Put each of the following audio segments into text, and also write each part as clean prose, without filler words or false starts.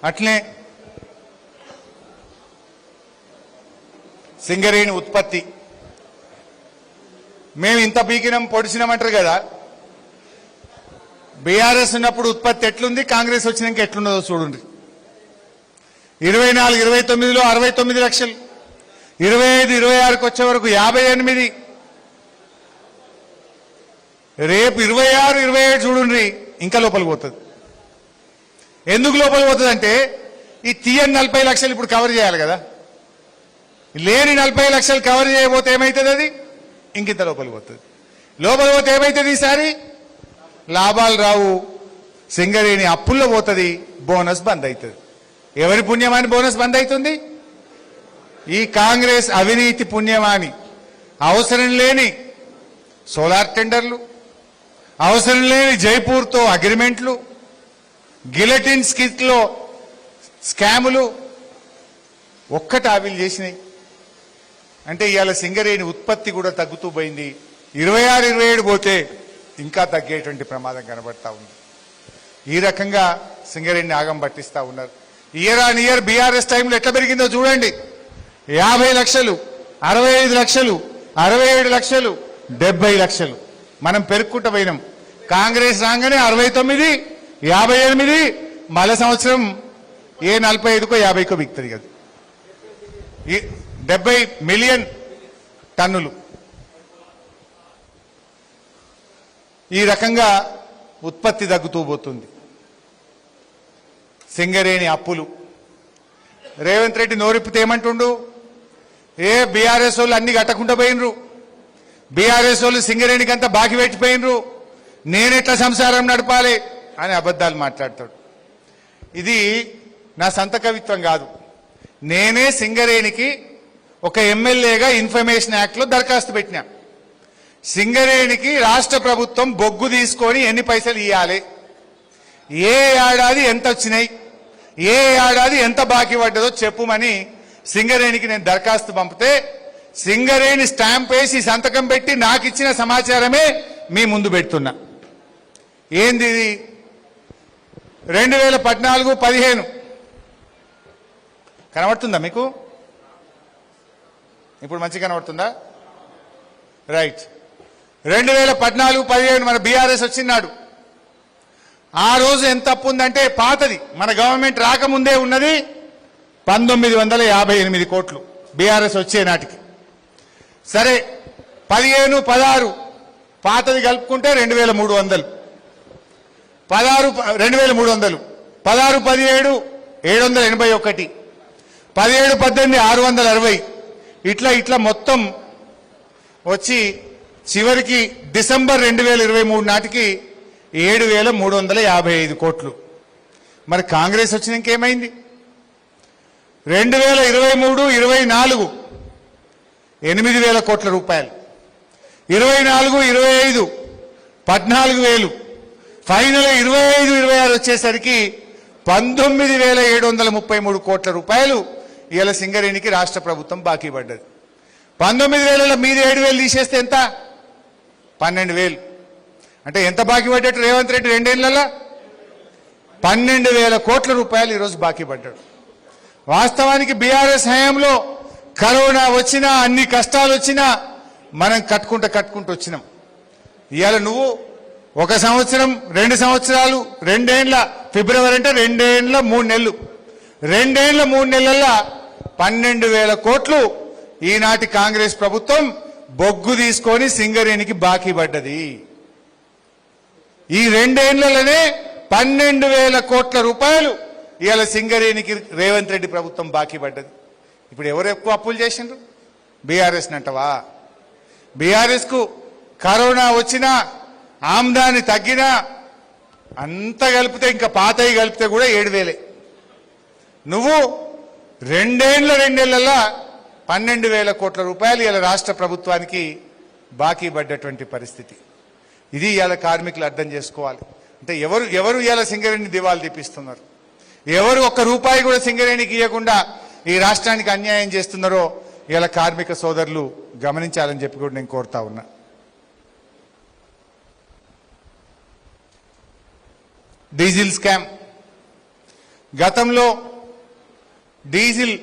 అట్లే సింగరేణి ఉత్పత్తి మేము ఇంత పీకినాం పొడిచినామంటారు కదా, బీఆర్ఎస్ ఉన్నప్పుడు ఉత్పత్తి ఎట్లుంది, కాంగ్రెస్ వచ్చినాక ఎట్లున్నదో చూడండి. 24, 29లో 69 లక్షలు, 25, 26కి వచ్చే వరకు 58, రేపు 26, 27 చూడండి ఇంకా లోపలికి పోతుంది. ఎందుకు లోపలికి పోతుంది అంటే ఈ తీయని 40 లక్షలు ఇప్పుడు కవర్ చేయాలి కదా, లేని 40 లక్షలు కవర్ చేయబోతే ఏమవుతుంది, అది ఇంకింత లోపలికి పోతుంది. లోపలికి పోతే ఏమవుతుంది, ఈసారి లాభాలు రావు, సింగరేణి అప్పుల్లో పోతుంది, బోనస్ బంద్ అవుతుంది. ఎవరి పుణ్యమాని బోనస్ బంద్ అవుతుంది? ఈ కాంగ్రెస్ అవినీతి పుణ్యమాని. అవసరం లేని సోలార్ టెండర్లు, అవసరం లేని జైపూర్తో అగ్రిమెంట్లు, గిలటిన్ స్కిట్లో స్కాములు ఒక్కటి ఆవిలు చేసినాయి. అంటే ఇవాళ సింగరేణి ఉత్పత్తి కూడా తగ్గుతూ పోయింది. 26, 27 పోతే ఇంకా తగ్గేటువంటి ప్రమాదం కనబడతా ఉంది. ఈ రకంగా సింగరేణిని ఆగం పట్టిస్తా ఉన్నారు. ఇయర్ ఆన్ ఇయర్ బీఆర్ఎస్ టైంలో ఎట్లా పెరిగిందో చూడండి. 50 లక్షలు, 65 లక్షలు, 67 లక్షలు, 70 లక్షలు మనం పెరుక్కుంటూ పోయినాం. కాంగ్రెస్ రాగానే 69, 58, మళ్ళా సంవత్సరం ఏ 45కో 50కో బిక్తుంది కదా. 70 మిలియన్ టన్నులు. ఈ రకంగా ఉత్పత్తి తగ్గుతూ పోతుంది. సింగరేణి అప్పులు. రేవంత్ రెడ్డి నోరిప్పితే ఏమంటుండు, బీఆర్ఎస్ వాళ్ళు అన్ని కట్టకుండా పోయినరు, బీఆర్ఎస్ వాళ్ళు సింగరేణికి అంతా బాకి పెట్టిపోయినరు, నేనెట్లా సంసారం నడపాలి అని అబద్ధాలు మాట్లాడతాడు. ఇది నా సొంత కవిత్వం కాదు. నేనే సింగరేణికి ఒక ఎమ్మెల్యేగా ఇన్ఫర్మేషన్ యాక్ట్లో దరఖాస్తు పెట్టినా. సింగరేణికి రాష్ట్ర ప్రభుత్వం బొగ్గు తీసుకొని ఎన్ని పైసలు ఇవ్వాలి, ఏ ఏడాది ఎంత వచ్చినాయి, ఏ ఏడాది ఎంత బాకీ పడ్డదో చెప్పుమని సింగరేణికి నేను దరఖాస్తు పంపితే సింగరేణి స్టాంప్ వేసి సంతకం పెట్టి నాకు ఇచ్చిన సమాచారమే మీ ముందు పెడుతున్నా. ఏంది ఇది? 2014-15 కనబడుతుందా మీకు? ఇప్పుడు మంచిగా కనబడుతుందా? రైట్. 2014-15 మన బీఆర్ఎస్ వచ్చినాడు. ఆ రోజు ఎంత అప్పు ఉందంటే పాతది, మన గవర్నమెంట్ రాకముందే ఉన్నది 1958 కోట్లు బీఆర్ఎస్ వచ్చే నాటికి. సరే 15-16 పాతది కలుపుకుంటే 2300, 2300, 16-17 781, 17-18 660, ఇట్లా మొత్తం వచ్చి చివరికి డిసెంబర్ 2023 నాటికి 7355 కోట్లు. మరి కాంగ్రెస్ వచ్చినాక ఏమైంది? 2023-24 8,000 కోట్ల రూపాయలు, 24-25 14,000, ఫైనల్ 25-26 వచ్చేసరికి 19,733 కోట్ల రూపాయలు ఇవాళ సింగరేణికి రాష్ట్ర ప్రభుత్వం బాకీ పడ్డది. 19,000 మీది 7,000 తీసేస్తే ఎంత? 12,000. అంటే ఎంత బాకీ పడ్డట్టు రేవంత్ రెడ్డి 2 ఏళ్లలో? 12,000 కోట్ల రూపాయలు ఈరోజు బాకీ పడ్డాడు. వాస్తవానికి బీఆర్ఎస్ హయాంలో కరోనా వచ్చినా, అన్ని కష్టాలు వచ్చినా మనం కట్టుకుంటూ వచ్చినాం. ఇవాళ నువ్వు 1 సంవత్సరం, 2 సంవత్సరాలు, 2 ఏళ్ల ఫిబ్రవరి అంటే 2 ఏళ్ల 3 నెలలు, 2 ఏళ్ల 3 నెలల్లో 12,000 కోట్లు ఈనాటి కాంగ్రెస్ ప్రభుత్వం బొగ్గు తీసుకొని సింగరేణికి బాకీ పడ్డది. ఈ 2 ఏళ్లలోనే 12,000 కోట్ల రూపాయలు ఇవాళ సింగరేణికి రేవంత్ రెడ్డి ప్రభుత్వం బాకీ పడ్డది. ఇప్పుడు ఎవరు ఎక్కువ అప్పులు చేసిండ్రు? బీఆర్ఎస్ నంటవా? బీఆర్ఎస్ కు కరోనా వచ్చినా, ఆమ్దాని తగ్గినా అంత కలిపితే, ఇంకా పాతయి కలిపితే కూడా 7,000. నువ్వు 2 ఏళ్లలో 12,000 కోట్ల రూపాయలు ఇలా రాష్ట్ర ప్రభుత్వానికి బాకీ పడ్డటువంటి పరిస్థితి. ఇది ఇవాళ కార్మికులు అర్థం చేసుకోవాలి. అంటే ఎవరు ఇవాళ సింగరేణిని దివాలు తీపిస్తున్నారు, ఎవరు 1 రూపాయి కూడా సింగరేణికి ఇవ్వకుండా ఈ రాష్ట్రానికి అన్యాయం చేస్తున్నారో ఇవాళ కార్మిక సోదరులు గమనించాలని చెప్పి కూడా నేను కోరుతా ఉన్నా. Diesel scam. గతంలో డీజిల్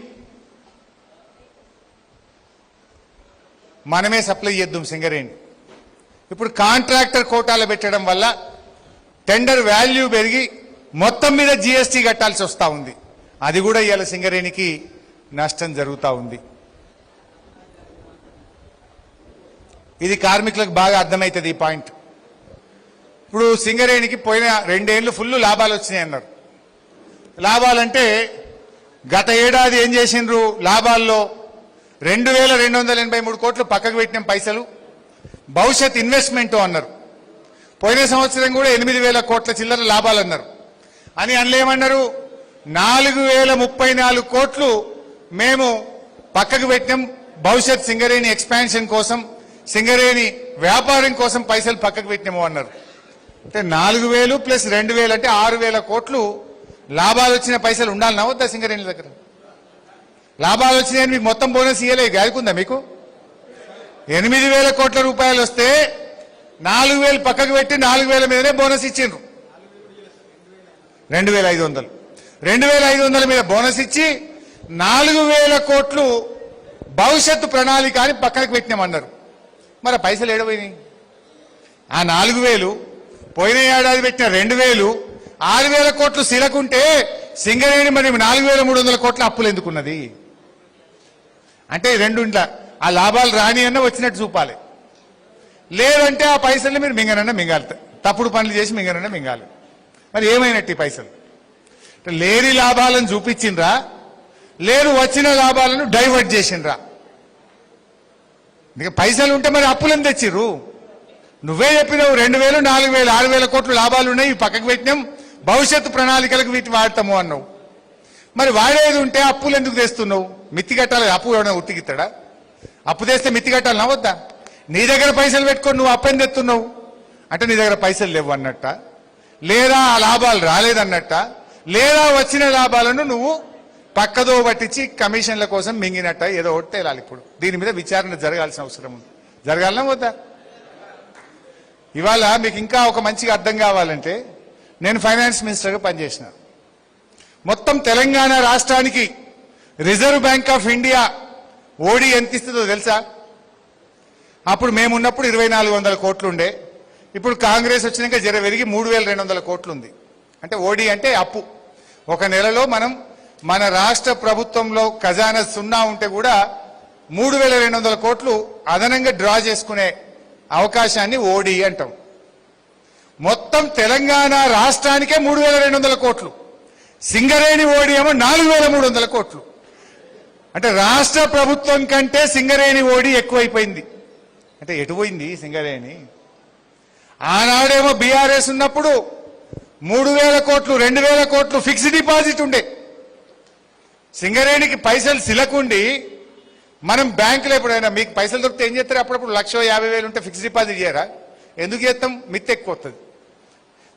మనమే సప్లై చేద్దాం సింగరేణి. ఇప్పుడు కాంట్రాక్టర్ కోటాలు పెట్టడం వల్ల టెండర్ వాల్యూ పెరిగి మొత్తం మీద జీఎస్టీ కట్టాల్సి వస్తూ ఉంది. అది కూడా ఇవాళ సింగరేణికి నష్టం జరుగుతూ ఉంది. ఇది కార్మికులకు బాగా అర్థమవుతుంది ఈ పాయింట్. ఇప్పుడు సింగరేణికి పోయిన 2 ఏళ్ళు ఫుల్ లాభాలు వచ్చినాయి అన్నారు. లాభాలంటే గత ఏడాది ఏం చేసిండ్రు? లాభాల్లో 2283 కోట్లు పక్కకు పెట్టిన పైసలు భవిష్యత్ ఇన్వెస్ట్మెంట్ అన్నారు. పోయిన సంవత్సరం కూడా 8000 కోట్ల చిల్లర లాభాలు అన్నారు. అని అనలేమన్నారు? 4034 కోట్లు మేము పక్కకు పెట్టినాం భవిష్యత్ సింగరేణి ఎక్స్పాన్షన్ కోసం, సింగరేణి వ్యాపారం కోసం పైసలు పక్కకు పెట్టినాము అన్నారు. అంటే 4000 ప్లస్ 2000 అంటే 6000 కోట్లు లాభాలు వచ్చిన పైసలు ఉండాలన్నా వద్దా సింగరేణి దగ్గర? లాభాలు వచ్చినాయని మీకు మొత్తం బోనస్ ఇయ్యలే, గాయకుందా మీకు? 8000 కోట్ల రూపాయలు వస్తే 4000 పక్కకు పెట్టి 4000 మీదనే బోనస్ ఇచ్చిండ్రు. 2500 మీద బోనస్ ఇచ్చి 4000 కోట్లు భవిష్యత్తు ప్రణాళిక అని పక్కకు పెట్టినామన్నారు. మరి పైసలు ఏడపోయినాయి? ఆ 4000 పోయిన ఏడాది పెట్టిన 2000 6000 కోట్లు సిలకుంటే సింగరేణి మరి 4300 కోట్ల అప్పులు ఎందుకున్నది? అంటే రెండుంట్ల ఆ లాభాలు రాని అన్న వచ్చినట్టు చూపాలి, లేదంటే ఆ పైసల్ని మీరు మింగనన్నా మింగాలి, తప్పుడు పనులు చేసి మింగనన్నా మింగాలి. మరి ఏమైనట్టు ఈ పైసలు? లేని లాభాలను చూపించిండ్రా, లేరు వచ్చిన లాభాలను డైవర్ట్ చేసిండ్రా? ఇక పైసలు ఉంటే మరి అప్పులను తెచ్చిర్రు. నువ్వే చెప్పినావు 2000 4000 6000 కోట్లు లాభాలు ఉన్నాయి, పక్కకు పెట్టినాం, భవిష్యత్తు ప్రణాళికలకు వీటి వాడతాము అన్నావు. మరి వాడేది ఉంటే అప్పులు ఎందుకు తెస్తున్నావు? మిత్తి కట్టాలి. అప్పు ఎవడన్నా ఉత్తికిస్తాడా? అప్పు తెస్తే మిత్తి కట్టాలి నవ్వద్దా? నీ దగ్గర పైసలు పెట్టుకొని నువ్వు అప్పని తెస్తున్నావు అంటే నీ దగ్గర పైసలు లేవు అన్నట్ట, లేదా ఆ లాభాలు రాలేదన్నట్ట, లేదా వచ్చిన లాభాలను నువ్వు పక్కదో పట్టించి కమిషన్ల కోసం మింగినట్ట, ఏదో ఒకటి తేలాలి. ఇప్పుడు దీని మీద విచారణ జరగాల్సిన అవసరం ఉంది. జరగాలనా వద్దా? ఇవాళ మీకు ఇంకా ఒక మంచిగా అర్థం కావాలంటే, నేను ఫైనాన్స్ మినిస్టర్గా పనిచేసిన. మొత్తం తెలంగాణ రాష్ట్రానికి రిజర్వ్ బ్యాంక్ ఆఫ్ ఇండియా ఓడి ఎంత ఇస్తుందో తెలుసా? అప్పుడు మేమున్నప్పుడు 2400 కోట్లు ఉండే, ఇప్పుడు కాంగ్రెస్ వచ్చినాక జర పెరిగి 3200 కోట్లు ఉంది. అంటే ఓడి అంటే అప్పు. ఒక నెలలో మనం మన రాష్ట్ర ప్రభుత్వంలో ఖజానా సున్నా ఉంటే కూడా 3200 కోట్లు అదనంగా డ్రా చేసుకునే అవకాశాన్ని ఓడి అంటాం. మొత్తం తెలంగాణ రాష్ట్రానికే 3200 కోట్లు, సింగరేణి ఓడి ఏమో 4300 కోట్లు. అంటే రాష్ట్ర ప్రభుత్వం కంటే సింగరేణి ఓడి ఎక్కువైపోయింది. అంటే ఎటు పోయింది సింగరేణి? ఆనాడేమో బీఆర్ఎస్ ఉన్నప్పుడు 3000 కోట్లు 2000 కోట్లు ఫిక్స్డ్ డిపాజిట్ ఉండే. సింగరేణికి పైసలు సిలకుండి మనం బ్యాంకులో ఎప్పుడైనా మీకు పైసలు దొరికితే ఏం చేస్తారు? అప్పుడప్పుడు 1,50,000 ఉంటే ఫిక్స్డ్ డిపాజిట్ చేయరా? ఎందుకు చేస్తాం? మిత్తి ఎక్కువ వస్తుంది.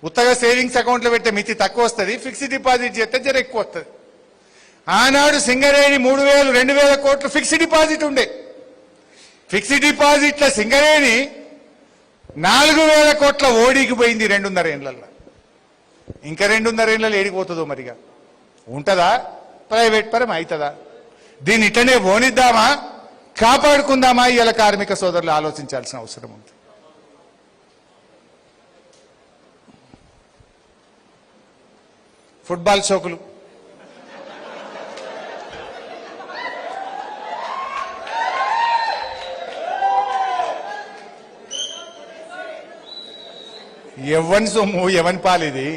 ఉత్తగా సేవింగ్స్ అకౌంట్లో పెడితే మిత్తి తక్కువ వస్తుంది, ఫిక్స్డ్ డిపాజిట్ చేస్తే జర ఎక్కువ వస్తుంది. ఆనాడు సింగరేణి 3000 2000 కోట్లు ఫిక్స్డ్ డిపాజిట్ ఉండే. ఫిక్స్డ్ డిపాజిట్ల సింగరేణి 4000 కోట్ల ఓడికి పోయింది 2.5 ఏళ్లలో. ఇంకా 2.5 ఏళ్లలో ఏడిపోతుందో మరిగా ఉంటుందా? ప్రైవేట్ పరం అవుతుందా? దీన్ని ఇట్లనే పోనిద్దామా, కాపాడుకుందామా? ఇవాళ కార్మిక సోదరులు ఆలోచించాల్సిన అవసరం ఉంది. ఫుట్బాల్ షోకులు, ఎవని సొమ్ము ఎవని పాలిది?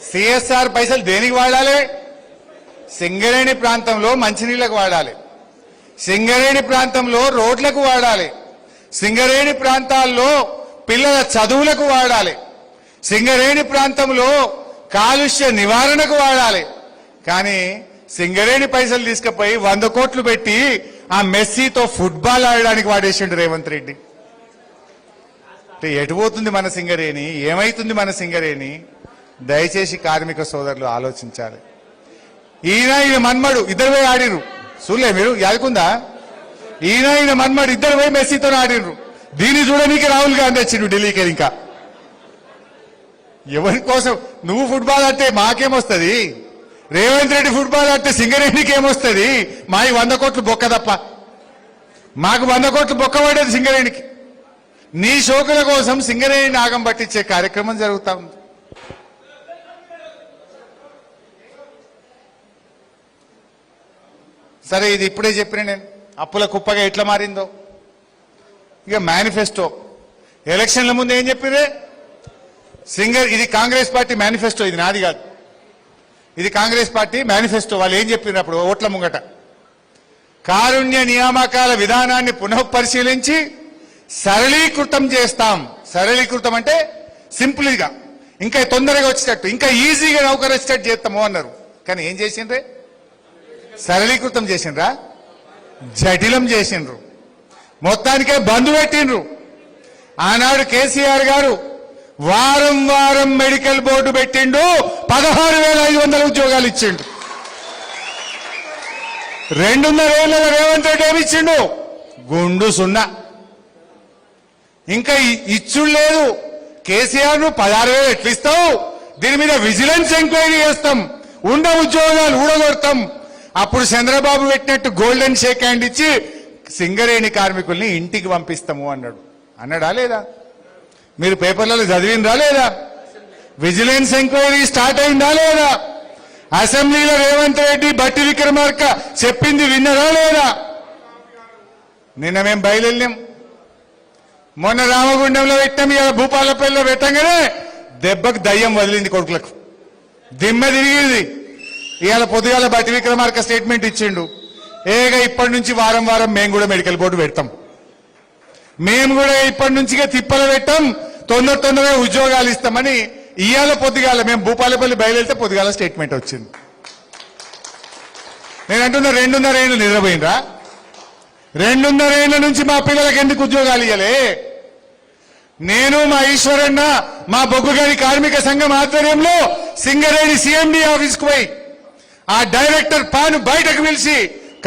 సిఎస్ఆర్ పైసలు దేనికి వాడాలి? సింగరేణి ప్రాంతంలో మంచినీళ్లకు వాడాలి, సింగరేణి ప్రాంతంలో రోడ్లకు వాడాలి, సింగరేణి ప్రాంతాల్లో పిల్లల చదువులకు వాడాలి, సింగరేణి ప్రాంతంలో కాలుష్య నివారణకు వాడాలి. కానీ సింగరేణి పైసలు తీసుకుపోయి 100 కోట్లు పెట్టి ఆ మెస్సీతో ఫుట్బాల్ ఆడడానికి వాడేసిండు రేవంత్ రెడ్డి. అంటే ఎటుపోతుంది మన సింగరేణి? ఏమైతుంది మన సింగరేణి? దయచేసి కార్మిక సోదరులు ఆలోచించాలి. ఈయన మన్మడు ఇద్దరు పోయి ఆడిరు, చూడలే మీరు? యాదుకుందా? ఈయన మన్మడు ఇద్దరు పోయి మెస్సీతో ఆడిర్రు. దీన్ని చూడడానికి రాహుల్ గాంధీ వచ్చిండు ఢిల్లీకి. ఇంకా ఎవరి కోసం నువ్వు ఫుట్బాల్ ఆడితే మాకేమొస్తుంది? రేవంత్ రెడ్డి ఫుట్బాల్ ఆడితే సింగరేణికి ఏమొస్తుంది? మావి 100 కోట్లు బొక్క తప్ప. మాకు 100 కోట్లు బొక్క పడేది సింగరేణికి. నీ షోకుల కోసం సింగరేణి నాగం పట్టించే కార్యక్రమం జరుగుతా ఉంది. సరే, ఇది ఇప్పుడే చెప్పిన నేను, అప్పుల కుప్పగా ఎట్లా మారిందో. ఇక మేనిఫెస్టో ఎలక్షన్ల ముందు ఏం చెప్పిరే? ఇది కాంగ్రెస్ పార్టీ మేనిఫెస్టో, ఇది నాది కాదు, ఇది కాంగ్రెస్ పార్టీ మేనిఫెస్టో. వాళ్ళు ఏం చెప్పినారు అప్పుడు ఓట్ల ముంగట? కారుణ్య నియామకాల విధానాన్ని పునఃపరిశీలించి సరళీకృతం చేస్తాం. సరళీకృతం అంటే సింపుల్గా, ఇంకా తొందరగా వచ్చేటట్టు, ఇంకా ఈజీగా నౌకరు వచ్చేటట్టు చేస్తాము అన్నారు. కానీ ఏం చేసిండ్రే? సరళీకృతం చేసిండ్రా? జటిలం చేసిండ్రు. మొత్తానికే బంధు పెట్టిండ్రు. ఆనాడు కేసీఆర్ గారు వారం వారం మెడికల్ బోర్డు పెట్టిండు, 16,500 ఉద్యోగాలు ఇచ్చిండు. 2.5 ఏళ్లలో రేవంత్ రెడ్డి ఏమి ఇచ్చిండు? గుండు సున్నా. ఇంకా ఇచ్చుడు లేదు. కేసీఆర్ ను 16,000 ఎట్లా ఇస్తావు? దీని మీద విజిలెన్స్ ఎంక్వైరీ చేస్తాం, ఉన్న ఉద్యోగాలు ఊడగొడతాం. అప్పుడు చంద్రబాబు పెట్టినట్టు గోల్డెన్ షేక్ హ్యాండ్ ఇచ్చి సింగరేణి కార్మికుల్ని ఇంటికి పంపిస్తాము అన్నాడు. అన్నాడా లేదా? మీరు పేపర్లలో చదివినరా లేదా? విజిలెన్స్ ఎంక్వైరీ స్టార్ట్ అయిందా లేదా? అసెంబ్లీలో రేవంత్ రెడ్డి బట్టి విక్రమార్క చెప్పింది విన్నరా లేదా? నిన్న మేము బయలుదేరాం, మొన్న రామగుండంలో పెట్టాం, ఇవాళ భూపాలపల్లిలో పెట్టంగానే దెబ్బకు దయ్యం వదిలింది కొడుకులకు, దిమ్మ తిరిగింది. ఇవాళ పొద్దుగాల బట్టి విక్రమార్క స్టేట్మెంట్ ఇచ్చిండు, ఇప్పటి నుంచి వారం వారం మేము కూడా మెడికల్ బోర్డు పెడతాం, మేము కూడా ఇప్పటి నుంచి తిప్పలు పెట్టాం, తొందరగా ఉద్యోగాలు ఇస్తామని. ఇవాళ పొద్దుగాల మేము భూపాలపల్లి బయలుదేరితే పొద్దుగాల స్టేట్మెంట్ వచ్చింది. నేను అంటున్నా 2.5 ఏళ్ళు నిద్రపోయినరా? 2.5 ఏళ్ల నుంచి మా పిల్లలకు ఎందుకు ఉద్యోగాలు ఇవ్వలే? నేను మా ఈశ్వరన్న మా బొగ్గుగారి కార్మిక సంఘం ఆధ్వర్యంలో సింగరేణి సిఎండి ఆఫీస్కు పోయి ఆ డైరెక్టర్ పాను బయటకు పిలిచి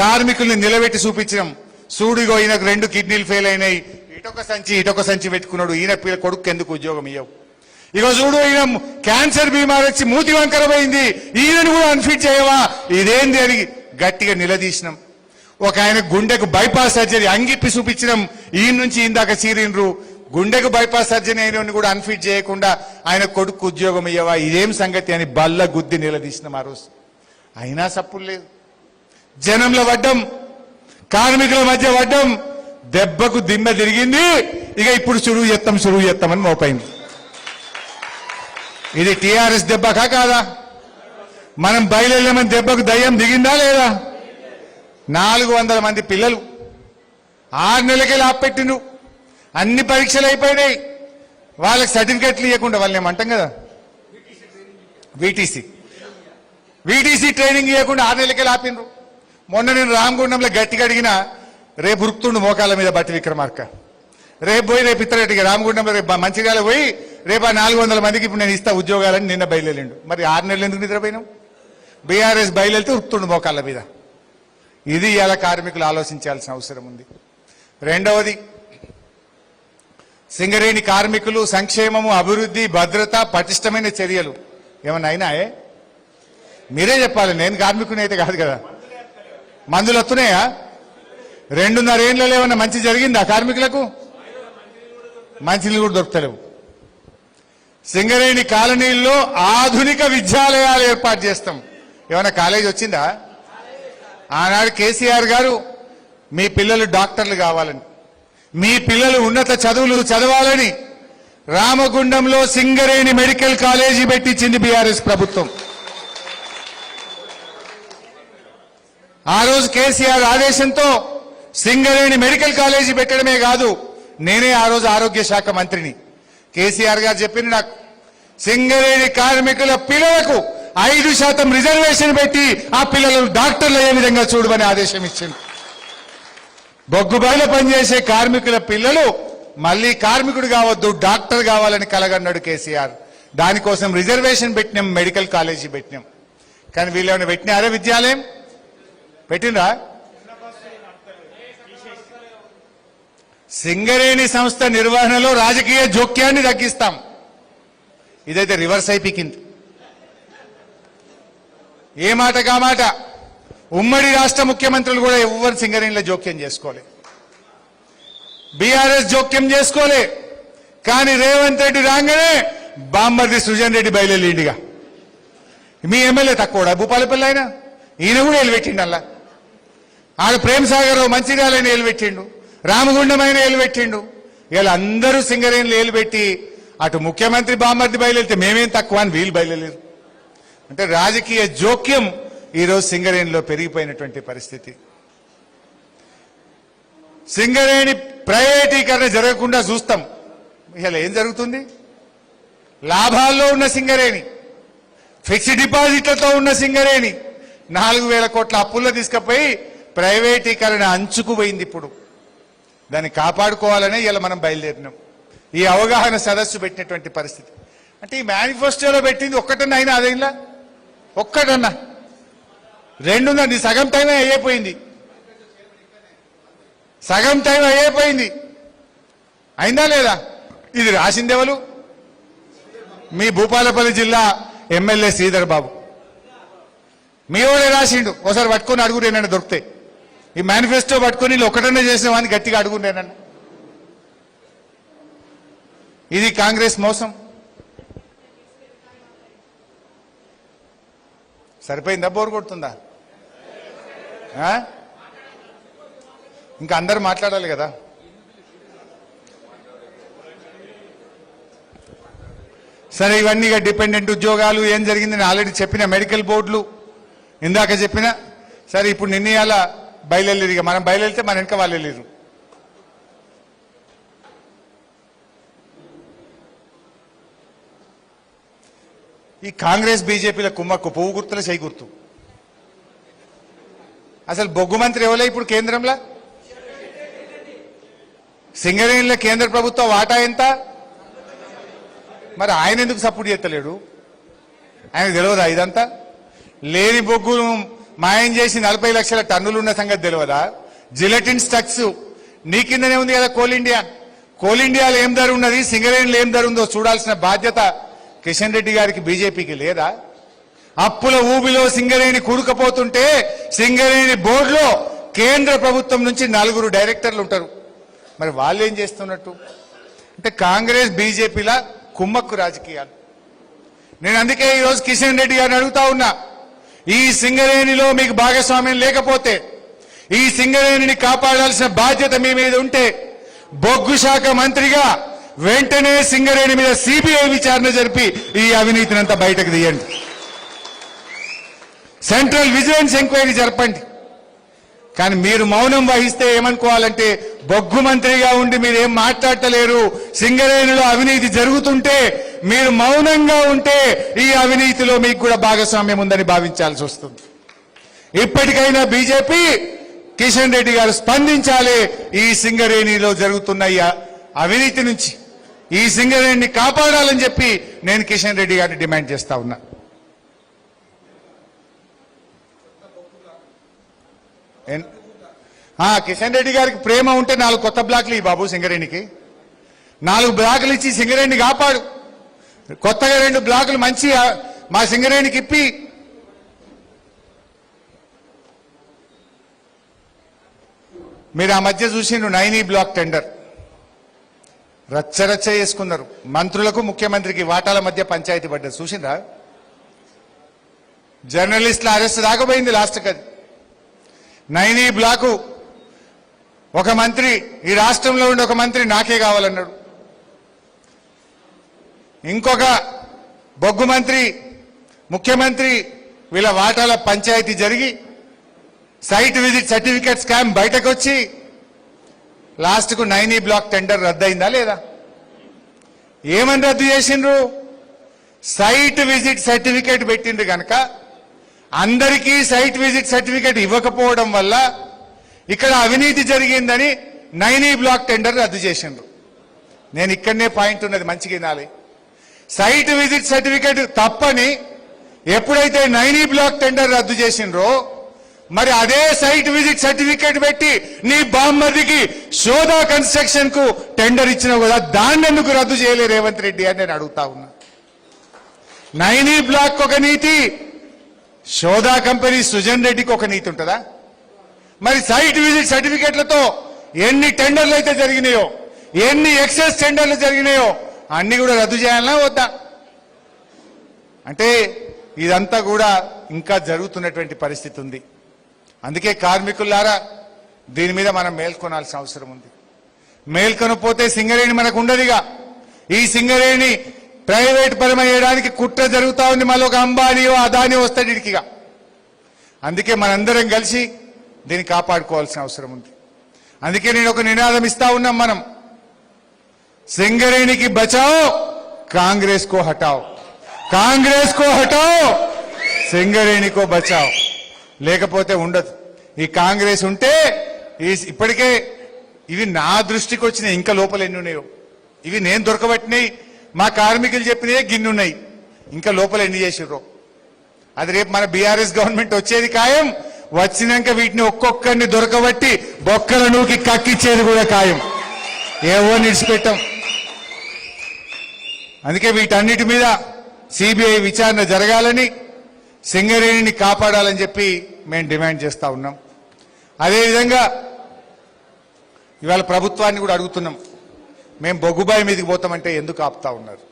కార్మికుల్ని నిలబెట్టి చూపించినాం. సూడిగో ఈయనకు 2 కిడ్నీలు ఫెయిల్ అయినాయి, ఇటొక సంచి పెట్టుకున్నాడు, ఈయన కొడుకు ఎందుకు ఉద్యోగం ఇవ్వవు? ఇగో చూడు, ఈయన క్యాన్సర్ బీమార్ వచ్చి మూతి వంకర పోయింది, ఈయనను కూడా అన్ఫిట్ చేయవా? ఇదేంది అని గట్టిగా నిలదీసినాం. ఒక ఆయన గుండెకు బైపాస్ సర్జరీ అంగిప్పి చూపించినాం, ఈయన నుంచి ఇందాక చీరిండ్రు. గుండెకు బైపాస్ సర్జరీ అయిన కూడా అన్ఫిట్ చేయకుండా ఆయన కొడుకు ఉద్యోగం ఇవ్వవా? ఇదేం సంగతి అని బల్ల గుద్ది నిలదీసినాం ఆ రోజు. అయినా సప్పులు లేదు. జనంలో పడ్డం, కార్మికుల మధ్య పడ్డం, దెబ్బకు దిమ్మ తిరిగింది. ఇక ఇప్పుడు చురువు చేస్తామని మోపైంది. ఇది టీఆర్ఎస్ దెబ్బకా కాదా? మనం బయలుదేరామని దెబ్బకు దయ్యం దిగిందా లేదా? 400 మంది పిల్లలు 6 నెలలకే లాపెట్టిండు. అన్ని పరీక్షలు అయిపోయినాయి. వాళ్ళకి సర్టిఫికెట్లు ఇవ్వకుండా, వాళ్ళని ఏమంటాం కదా వీటీసీ ట్రైనింగ్ ఇవ్వకుండా 6 నెలలకే లాపిండ్రు. మొన్న నేను రామగుండంలో గట్టిగా అడిగినా, రేపు ఉరుకుతుండు మోకాల మీద బట్టి విక్రమార్క. రేపు పోయి రేపు ఇతరటిగా రామగుండంలో రేపు మంచిర్యాల పోయి రేపు 400 మందికి ఇప్పుడు నేను ఇస్తా ఉద్యోగాలని నిన్న బయలుదేరిండు. మరి 6 నెలలు ఎందుకు నిద్రపోయినాం? బీఆర్ఎస్ బయలుదేరితే ఉరుకుతుండు మోకాళ్ళ మీద. ఇది ఇలా కార్మికులు ఆలోచించాల్సిన అవసరం ఉంది. రెండవది, సింగరేణి కార్మికులు సంక్షేమము, అభివృద్ధి, భద్రత, పటిష్టమైన చర్యలు ఏమన్నా అయినాయే? మీరే చెప్పాలి, నేను కార్మికుని అయితే కాదు కదా. మందులు వస్తున్నాయా? 2.5 ఏళ్లలో ఏమన్నా మంచి జరిగిందా కార్మికులకు? మంచినీళ్ళు కూడా దొరుకుతలేవు. సింగరేణి కాలనీల్లో ఆధునిక విద్యాలయాలు ఏర్పాటు చేస్తాం. ఏమైనా కాలేజ్ వచ్చిందా? ఆనాడు కేసీఆర్ గారు మీ పిల్లలు డాక్టర్లు కావాలని, మీ పిల్లలు ఉన్నత చదువులు చదవాలని రామగుండంలో సింగరేణి మెడికల్ కాలేజీ పెట్టించింది బీఆర్ఎస్ ప్రభుత్వం. ఆ రోజు కేసీఆర్ ఆదేశంతో సింగరేణి మెడికల్ కాలేజీ పెట్టడమే కాదు, నేనే ఆ రోజు ఆరోగ్య శాఖ మంత్రిని. కేసీఆర్ గారు చెప్పింది నాకు, సింగరేణి కార్మికుల పిల్లలకు 5% రిజర్వేషన్ పెట్టి ఆ పిల్లలను డాక్టర్లు అయ్యే విధంగా చూడమని ఆదేశం ఇచ్చింది. బొగ్గుబాయిలో పనిచేసే కార్మికుల పిల్లలు మళ్ళీ కార్మికుడు కావద్దు, డాక్టర్ కావాలని కలగన్నాడు కేసీఆర్. దానికోసం రిజర్వేషన్ పెట్టినాం, మెడికల్ కాలేజీ పెట్టినాం. కానీ వీళ్ళేమైనా పెట్టినారా? విద్యాలయం పెట్టినరా? సింగరేణి సంస్థ నిర్వహణలో రాజకీయ జోక్యాన్ని తగ్గిస్తాం. ఇదైతే రివర్స్ అయిపోయింది. ఏ మాట కా మాట ఉమ్మడి రాష్ట్ర ముఖ్యమంత్రులు కూడా ఎవరు సింగరేణిలో జోక్యం చేసుకోలే, బీఆర్ఎస్ జోక్యం చేసుకోలే. కానీ రేవంత్ రెడ్డి రాగానే బామ్మర్ది సృజన్ రెడ్డి బయలుదేరిండిగా. మీ ఎమ్మెల్యే తక్కువ భూపాలపల్లి అయినా ఈయన కూడా ఎలిపెట్టిండు. అలా ఆడ ప్రేమ్ సాగర్ మంచిర్యాలైన ఎలిపెట్టిండు, రామగుండం అయినా ఎలిపెట్టిండు. ఇలా అందరూ సింగరేణిలో ఎలిపెట్టి అటు ముఖ్యమంత్రి బామ్మర్ది బయలుదేరితే మేమేం తక్కువ అని వీళ్ళు బయలుదేరు. అంటే రాజకీయ జోక్యం ఈరోజు సింగరేణిలో పెరిగిపోయినటువంటి పరిస్థితి. సింగరేణి ప్రైవేటీకరణ జరగకుండా చూస్తాం. ఇలా ఏం జరుగుతుంది? లాభాల్లో ఉన్న సింగరేణి, ఫిక్స్డ్ డిపాజిట్లతో ఉన్న సింగరేణి 4,000 కోట్ల అప్పుల్లో తీసుకుపోయి ప్రైవేటీకరణ అంచుకు పోయింది. ఇప్పుడు దాన్ని కాపాడుకోవాలనే ఇలా మనం బయలుదేరినాం. ఈ అవగాహన సదస్సు పెట్టినటువంటి పరిస్థితి. అంటే ఈ మేనిఫెస్టోలో పెట్టింది ఒక్కటన్నా అయినా అదేలా ఒక్కటన్నా రెండున్నది సగం టైం అయిపోయింది. సగం టైం అయిపోయింది. అయిందా లేదా? ఇది రాసిందెవరు? మీ భూపాలపల్లి జిల్లా ఎమ్మెల్యే శ్రీధర్ బాబు. మీ వాడే రాసిండు. ఒకసారి పట్టుకొని అడుగురేనన్నా దొరికితే. ఈ మేనిఫెస్టో పట్టుకొని ఒకటన్నా చేసిన వాడిని గట్టిగా అడుగురేనన్నా. ఇది కాంగ్రెస్ మోసం. సరిపోయిందా? బోరు కొడుతుందా? ఇంకా అందరూ మాట్లాడాలి కదా. సరే, ఇవన్నీ డిపెండెంట్ ఉద్యోగాలు ఏం జరిగిందని ఆల్రెడీ చెప్పిన, మెడికల్ బోర్డులు ఇందాక చెప్పిన. సరే, ఇప్పుడు నిర్ణయాల బయలుదేరి, ఇక మనం బయలుదేరితే మన వెనక వాళ్ళు వెళ్ళారు. ఈ కాంగ్రెస్ బీజేపీల కుమ్మక్కు పువ్వు గుర్తుల చేయి గుర్తు. అసలు బొగ్గు మంత్రి ఎవరో ఇప్పుడు కేంద్రంలో? సింగరేణిలో కేంద్ర ప్రభుత్వ వాటా ఎంత? మరి ఆయన ఎందుకు సపోర్ట్ చేస్తలేడు? ఆయనకు తెలియదా ఇదంతా? లేని బొగ్గును మాయం చేసి 40 లక్షల టన్నులు ఉన్న సంగతి తెలియదా? జిలెటిన్ స్టక్స్ నీ కిందనే ఉంది కదా కోల్ ఇండియా. కోల్ ఇండియాలో ఏం ధర ఉన్నది, సింగరేణిలో ఏం ధర ఉందో చూడాల్సిన బాధ్యత కిషన్ రెడ్డి గారికి, బీజేపీకి లేదా? అప్పుల ఊబిలో సింగరేణి కూడుకపోతుంటే సింగరేణి బోర్డులో కేంద్ర ప్రభుత్వం నుంచి 4 డైరెక్టర్లు ఉంటారు. మరి వాళ్ళు ఏం చేస్తున్నట్టు? అంటే కాంగ్రెస్ బీజేపీల కుమ్మక్కు రాజకీయాలు. నేను అందుకే ఈరోజు కిషన్ రెడ్డి గారిని అడుగుతా ఉన్నా, ఈ సింగరేణిలో మీకు భాగస్వామ్యం లేకపోతే, ఈ సింగరేణిని కాపాడాల్సిన బాధ్యత మీ మీద ఉంటే, బొగ్గు శాఖ మంత్రిగా వెంటనే సింగరేణి మీద సిబిఐ విచారణ జరిపి ఈ అవినీతినంతా బయటకు తీయండి. సెంట్రల్ విజిలెన్స్ ఎంక్వైరీ జరపండి. కానీ మీరు మౌనం వహిస్తే ఏమనుకోవాలంటే, బొగ్గు మంత్రిగా ఉండి మీరేం మాట్లాడలేరు, సింగరేణిలో అవినీతి జరుగుతుంటే మీరు మౌనంగా ఉంటే ఈ అవినీతిలో మీకు కూడా భాగస్వామ్యం ఉందని భావించాల్సి వస్తుంది. ఇప్పటికైనా బీజేపీ, కిషన్ రెడ్డి గారు స్పందించాలి. ఈ సింగరేణిలో జరుగుతున్న ఈ అవినీతి నుంచి ఈ సింగరేణిని కాపాడాలని చెప్పి నేను కిషన్ రెడ్డి గారిని డిమాండ్ చేస్తా ఉన్నా. కిషన్ రెడ్డి గారికి ప్రేమ ఉంటే 4 కొత్త బ్లాక్లు ఈ బాబు సింగరేణికి. 4 బ్లాకులు ఇచ్చి సింగరేణిని కాపాడు. కొత్తగా 2 బ్లాకులు మంచి మా సింగరేణికి ఇప్పి, మీరు ఆ మధ్య చూసిండ్రు నైనీ బ్లాక్ టెండర్ రచ్చరచ్చ చేసుకున్నారు. మంత్రులకు ముఖ్యమంత్రికి వాటాల మధ్య పంచాయతీ పడ్డది. చూసిండ్రా? జర్నలిస్టుల అరెస్ట్ దాకపోయింది లాస్ట్కి. అది నైనీ బ్లాకు ఒక మంత్రి, ఈ రాష్ట్రంలో ఉండే ఒక మంత్రి నాకే కావాలన్నాడు. ఇంకొక బొగ్గు మంత్రి, ముఖ్యమంత్రి, వీళ్ళ వాటాల పంచాయతీ జరిగి సైట్ విజిట్ సర్టిఫికేట్ స్కామ్ బయటకు వచ్చి లాస్ట్కు నైనీ బ్లాక్ టెండర్ రద్దయిందా లేదా? ఏమని రద్దు చేసిండ్రు? సైట్ విజిట్ సర్టిఫికేట్ పెట్టిండ్రు కనుక అందరికీ సైట్ విజిట్ సర్టిఫికేట్ ఇవ్వకపోవడం వల్ల ఇక్కడ అవినీతి జరిగిందని నైనీ బ్లాక్ టెండర్ రద్దు చేసిండ్రు. నేను ఇక్కడనే పాయింట్ ఉన్నది, మంచిగా వినాలి. సైట్ విజిట్ సర్టిఫికేట్ తప్పని ఎప్పుడైతే నైనీ బ్లాక్ టెండర్ రద్దు చేసిండ్రో, మరి అదే సైట్ విజిట్ సర్టిఫికేట్ పెట్టి నీ బామ్మర్దికి శోధా కన్స్ట్రక్షన్ కు టెండర్ ఇచ్చినావు కదా, దాన్ని ఎందుకు రద్దు చేయలే రేవంత్ రెడ్డి అని నేను అడుగుతా ఉన్నా. నైనీ బ్లాక్ ఒక నీతి, శోధా కంపెనీ సుజన్ రెడ్డికి ఒక నీతి ఉంటుందా? మరి సైట్ విజిట్ సర్టిఫికెట్లతో ఎన్ని టెండర్లు అయితే జరిగినాయో, ఎన్ని ఎక్సెస్ టెండర్లు జరిగినాయో అన్ని కూడా రద్దు చేయాలన్నా వద్దా? అంటే ఇదంతా కూడా ఇంకా జరుగుతున్నటువంటి పరిస్థితి ఉంది. అందుకే కార్మికులారా దీని మీద మనం మేల్కొనాల్సిన అవసరం ఉంది. మేల్కొనపోతే సింగరేణి మనకు ఉండదుగా. ఈ సింగరేణి ప్రైవేట్ పరమయ్యడానికి కుట్ర జరుగుతా ఉంది. మళ్ళీ ఒక అంబానీయో అదానియో వస్తాడు ఇడికిగా. అందుకే మనందరం కలిసి దీన్ని కాపాడుకోవాల్సిన అవసరం ఉంది. అందుకే నేను ఒక నినాదం ఇస్తా ఉన్నాం మనం, సింగరేణికి బచాओ కాంగ్రెస్ కో హటాओ, కాంగ్రెస్ కో హటాओ సింగరేణి కో బచాओ. లేకపోతే ఉండదు. ఈ కాంగ్రెస్ ఉంటే ఇప్పటికే ఇవి నా దృష్టికి వచ్చినాయి, ఇంకా లోపల ఎన్ని ఉన్నాయో ఇవి నేను దొరకబట్టినాయి, మా కార్మికులు చెప్పినాయే గిన్నున్నాయి, ఇంకా లోపల ఎన్ని చేసిర్రో. అది రేపు మన బీఆర్ఎస్ గవర్నమెంట్ వచ్చేది ఖాయం. వచ్చినాక వీటిని ఒక్కొక్కరిని దొరకబట్టి బొక్కల నూకి కక్కిచ్చేది కూడా ఖాయం. ఎవరిని విడిచిపెట్టాం. అందుకే వీటన్నిటి మీద సిబిఐ విచారణ జరగాలని, సింగరేణిని కాపాడాలని చెప్పి మేము డిమాండ్ చేస్తా ఉన్నాం. అదేవిధంగా ఇవాళ ప్రభుత్వాన్ని కూడా అడుగుతున్నాం, మేము బొగ్గుబాయి మీదకి పోతామంటే ఎందుకు ఆపుతా ఉన్నారు?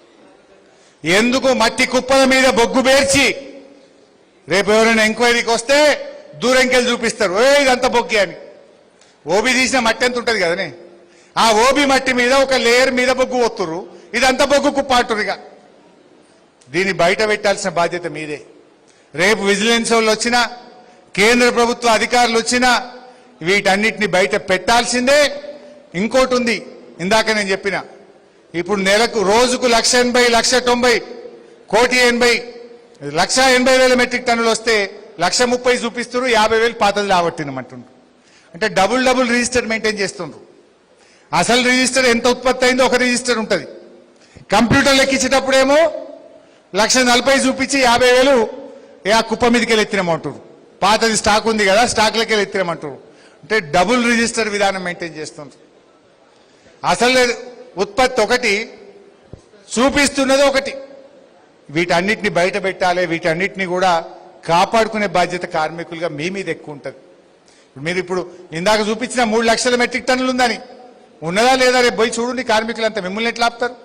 ఎందుకు మట్టి కుప్పల మీద బొగ్గు పేర్చి రేపు ఎవరైనా ఎంక్వైరీకి వస్తే దూరంకెళ్ళి చూపిస్తారు, ఇదంతా బొగ్గే అని. ఓబీ తీసిన మట్టి ఎంత ఉంటుంది కదనే, ఆ ఓబీ మట్టి మీద ఒక లేయర్ మీద బొగ్గు వస్తుర్రు, ఇదంతా బొగ్గు కుప్ప అంటురుగా. దీన్ని బయట పెట్టాల్సిన బాధ్యత మీదే. రేపు విజిలెన్స్ వాళ్ళు వచ్చినా, కేంద్ర ప్రభుత్వ అధికారులు వచ్చినా వీటన్నిటిని బయట పెట్టాల్సిందే. ఇంకోటి ఉంది, ఇందాక నేను చెప్పిన, ఇప్పుడు నెలకు రోజుకు 1,80,000, 1,90,000, 1,80,000, 1,80,000 మెట్రిక్ టన్నులు వస్తే 1,30,000 చూపిస్తున్నారు, 50,000 పాతది రాబట్టినమంటుండ్రు. అంటే డబుల్ రిజిస్టర్ మెయింటైన్ చేస్తుండ్రు. అసలు రిజిస్టర్ ఎంత ఉత్పత్తి అయిందో ఒక రిజిస్టర్ ఉంటుంది. కంప్యూటర్ లెక్కించేటప్పుడేమో 1,40,000 చూపించి 50,000 ఆ కుప్ప మీదకి వెళ్ళి ఎత్తినమంటారు. పాతది స్టాక్ ఉంది కదా, స్టాక్లకి వెళ్ళి ఎత్తినమంటారు. అంటే డబుల్ రిజిస్టర్ విధానం మెయింటైన్ చేస్తుండ్రు. అసలు ఉత్పత్తి ఒకటి, చూపిస్తున్నది ఒకటి. వీటన్నిటిని బయట పెట్టాలి. వీటన్నిటిని కూడా కాపాడుకునే బాధ్యత కార్మికులుగా మీ మీద ఎక్కువ ఉంటుంది. మీరు ఇప్పుడు ఇందాక చూపించిన 3 లక్షల మెట్రిక్ టన్నులు ఉందని, ఉన్నదా లేదా రేపు పోయి చూడండి. కార్మికులంతా మిమ్మల్ని ఎట్లా ఆపుతారు?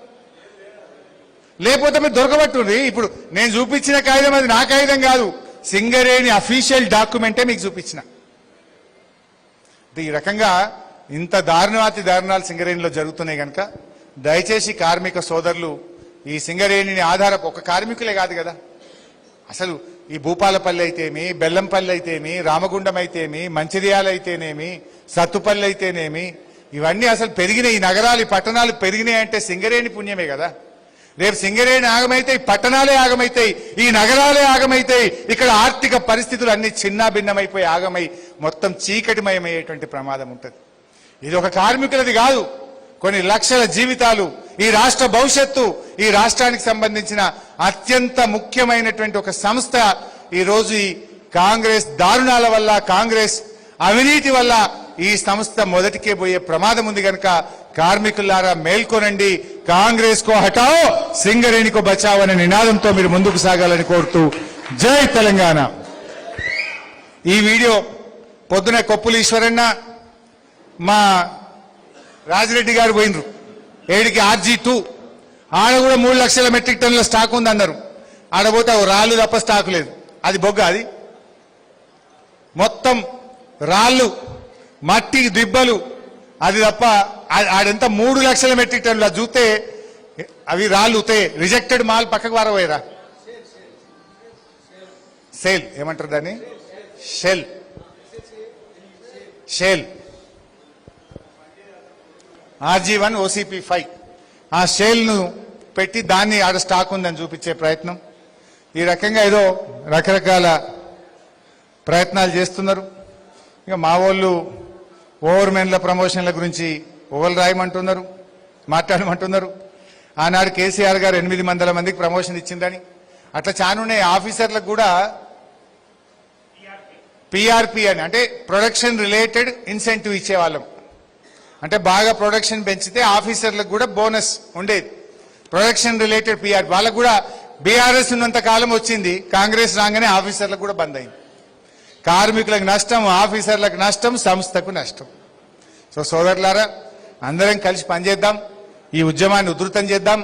లేకపోతే మీరు దొరకబట్టుండ్రి. ఇప్పుడు నేను చూపించిన కాగితం అది నా కాగితం కాదు, సింగరేణి అఫీషియల్ డాక్యుమెంటే మీకు చూపించిన. ఈ రకంగా ఇంత దారుణాతి దారుణాలు సింగరేణిలో జరుగుతున్నాయి కనుక దయచేసి కార్మిక సోదరులు ఈ సింగరేణిని ఒక కార్మికులే కాదు కదా, అసలు ఈ భూపాలపల్లి అయితేమి, బెల్లంపల్లి అయితేమి, రామగుండం అయితేమి, మంచిర్యాల అయితేనేమి, సత్తుపల్లి అయితేనేమి, ఇవన్నీ అసలు పెరిగినాయి. ఈ నగరాలు, ఈ పట్టణాలు పెరిగినాయి అంటే సింగరేణి పుణ్యమే కదా. రేపు సింగరేణి ఆగమైతాయి, పట్టణాలే ఆగమైతాయి, ఈ నగరాలే ఆగమైతాయి. ఇక్కడ ఆర్థిక పరిస్థితులు అన్ని చిన్నా భిన్నమైపోయి ఆగమై మొత్తం చీకటిమయమయ్యేటువంటి ప్రమాదం ఉంటుంది. ఇది ఒక కార్మికులది కాదు, కొన్ని లక్షల జీవితాలు, ఈ రాష్ట్ర భవిష్యత్తు, ఈ రాష్ట్రానికి సంబంధించిన అత్యంత ముఖ్యమైనటువంటి ఒక సంస్థ ఈ రోజు ఈ కాంగ్రెస్ దారుణాల వల్ల, కాంగ్రెస్ అవినీతి వల్ల ఈ సంస్థ మొదటికే పోయే ప్రమాదం ఉంది కనుక కార్మికులారా మేల్కొనండి. కాంగ్రెస్ కో హటాओ సింగరేణి కో బచాओ అనే నినాదంతో మీరు ముందుకు సాగాలని కోరుతూ జై తెలంగాణ. ఈ వీడియో పొద్దున కొప్పుల ఈశ్వరన్న, మా రాజిరెడ్డి గారు పోయినరు ఏడికి RG2, ఆడ కూడా 3 లక్షల మెట్రిక్ టన్నుల స్టాక్ ఉంది అన్నారు. ఆడపోతే రాళ్ళు తప్ప స్టాక్ లేదు. అది బొగ్గ, అది మొత్తం రాళ్ళు, మట్టి దిబ్బలు, అది తప్ప ఆడంతా 3 లక్షల మెట్రిక్ టన్నులు. అది చూస్తే అవి రాళ్ళు రిజెక్టెడ్ మాల్ పక్కకు వారపోయారా, సేల్ ఏమంటారు దాన్ని, షెల్ RG1 OCP5 ఆ షేల్ను పెట్టి దాన్ని ఆడ స్టాక్ ఉందని చూపించే ప్రయత్నం. ఈ రకంగా ఏదో రకరకాల ప్రయత్నాలు చేస్తున్నారు. ఇక మా వాళ్ళు ఓవర్మెన్ల ప్రమోషన్ల గురించి ఓవర్ రాయమంటున్నారు, మాట్లాడమంటున్నారు. ఆనాడు కేసీఆర్ గారు 800 మందికి ప్రమోషన్ ఇచ్చిందని, అట్లా చానునే ఆఫీసర్లకు కూడా PRP అని, అంటే ప్రొడక్షన్ రిలేటెడ్ ఇన్సెంటివ్ ఇచ్చేవాళ్ళం. అంటే బాగా ప్రొడక్షన్ పెంచితే ఆఫీసర్లకు కూడా బోనస్ ఉండేది. ప్రొడక్షన్ రిలేటెడ్ PRP వాళ్ళకు కూడా బీఆర్ఎస్ ఉన్నంత కాలం వచ్చింది, కాంగ్రెస్ రాగానే ఆఫీసర్లకు కూడా బంద్ అయింది. కార్మికులకు నష్టం, ఆఫీసర్లకు నష్టం, సంస్థకు నష్టం. సో సోదరులారా, అందరం కలిసి పనిచేద్దాం, ఈ ఉద్యమాన్ని ఉధృతం చేద్దాం,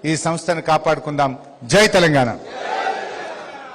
ఈ సంస్థను కాపాడుకుందాం. జై తెలంగాణ.